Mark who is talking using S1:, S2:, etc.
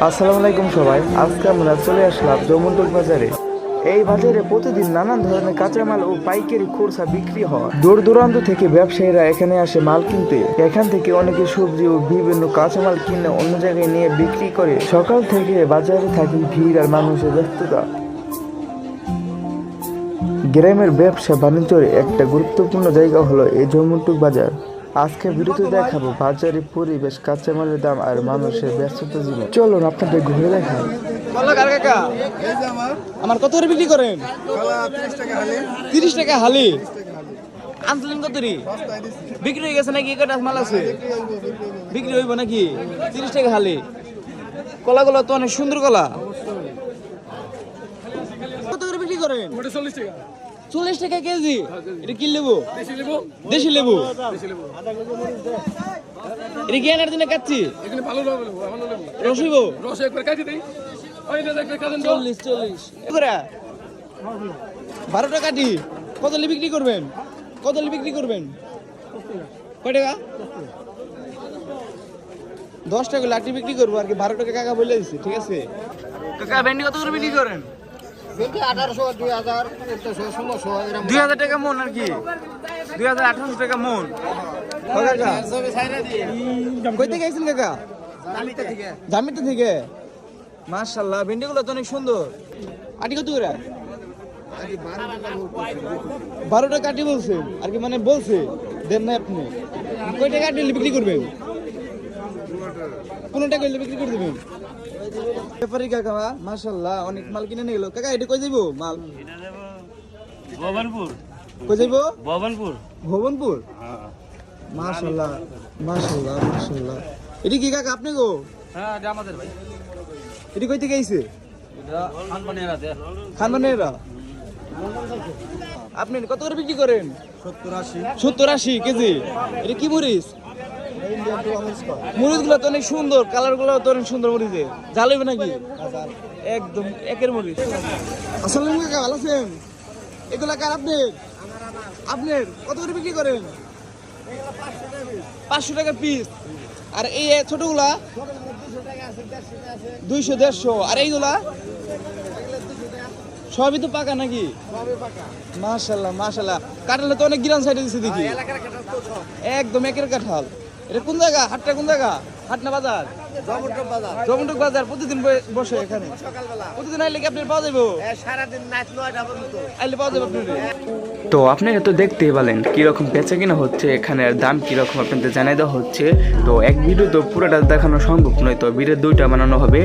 S1: আসসালামু আলাইকুম সবাই। আজকে আমরা চলে আসলাম যমুনটুক বাজারে। এই বাজারে প্রতিদিন নানান ধরনের কাঁচামাল ও পাইকারি খুচরা বিক্রি হয়। দূর দূরান্ত থেকে ব্যবসায়ীরা এখানে আসে মাল কিনতে। এখান থেকে অনেকে সবজি ও বিভিন্ন কাঁচামাল কিনে অন্য জায়গায় নিয়ে বিক্রি করে। সকাল থেকে বাজারে থাকে ভিড় আর মানুষের ব্যস্ততা। গ্রামের ব্যবসা বাণিজ্যের একটা গুরুত্বপূর্ণ জায়গা হলো এই যমুনটুক বাজার। আজকে ভিডিওতে দেখাবো বাজারের পরিবেশ, কাঁচামালের দাম আর মানুষের ব্যস্ততা জীবন। চলুন আপনাদের ঘুরে দেখাই।
S2: আমার কত করে বিক্রি করেন? 30 টাকা হালি। আনছিলেন কত রে? বিক্রি হয়ে গেছে নাকি? কটা মাল আছে বিক্রি হইব নাকি? 30 টাকা হালি। কলাগুলো তো অনেক সুন্দর কলা। কত করে বিক্রি করেন? 40 টাকা কেজি। এটা কি লেবু? দেশি লেবু। এটা কি আনার দিনে কাটছি? রসিব 40 12 টাকা কাটি। কত লি বিক্রি করবেন? কত লি বিক্রি করবেন? কয় টাকা? 10 টাকা লাঠি বিক্রি করবো আর কি। 12 টাকা কাকা বলে দিচ্ছি, ঠিক আছে কাকা। ভেন্ডি কত করে বিক্রি করেন?
S3: 1800, 2000, 1600 এরকম।
S2: 2000 টাকা মন আর কি। 2800 টাকা মন। কই থেকে আইছেন কাকা? জামিটা থেকে। মাশাআল্লাহ, ভেন্ডিগুলো তো অনেক সুন্দর। আটি কত করে? 12 টাকা কাটি বলছে আর কি, মানে বলছে দেন না আপনি। কয় টাকা কাটি বিক্রি করবেন? 15 টাকা বিক্রি করে দেবেন। ব্যাপারী কাকা মাশাআল্লাহ অনেক মাল কিনে নিয়ে গেল। কাকা এটা কই যাইবো মাল?
S4: ভবনপুর।
S2: কই যাইবো?
S4: ভবনপুর।
S2: ভবনপুর। মাশাআল্লাহ মাশাআল্লাহ মাশাআল্লাহ। এটা কি কাকা আপনি গো?
S4: হ্যাঁ, এটা আমাদের ভাই।
S2: এটা কই থেকে আইছে?
S4: এটা খানপানিয়া রাতে।
S2: খানমানেরা। আপনি কত করে বিক্রি করেন? 70-80 কেজি। এটা কি মরিচ? মরিচগুলো তো অনেক সুন্দর, কালার গুলো তো অনেক সুন্দর মরিচে। জাল হইবে নাকি? একদম একের মরিচ। আসসালামু আলাইকুম কাকা, ভালো আছেন? এগুলা কার আপনার? আপনার কত করে বিক্রি করেন? 500 টাকা পিস। আর এই ছোটগুলা 200-150। আর এইগুলা সবই তো পাকা নাকি? মাশাআল্লাহ মাশাআল্লাহ। কাঁঠালে তো অনেক গ্রাম সাইডে দিছে দেখি। একদম একের কাঁঠাল। এটা কোন জায়গা? হাটটা কোন জায়গা? হাট না বাজার? যমুনটুক বাজার। প্রতিদিন বসে এখানে? প্রতিদিন আইলে কি আপনার পাওয়া যাবো?
S3: সারাদিন নাচ 9টা পর্যন্ত
S2: আইলে পাওয়া যাবে আপনার?
S1: তো আপনারা তো দেখতেই পেলেন কিরকম বেচা কিনা হচ্ছে এখানে, আর দাম কিরকম আপনাদের জানাই দেওয়া হচ্ছে। তো এক ভিডিও তো পুরোটা দেখানো সম্ভব নয়, তো ভিডিও 2টা বানানো হবে।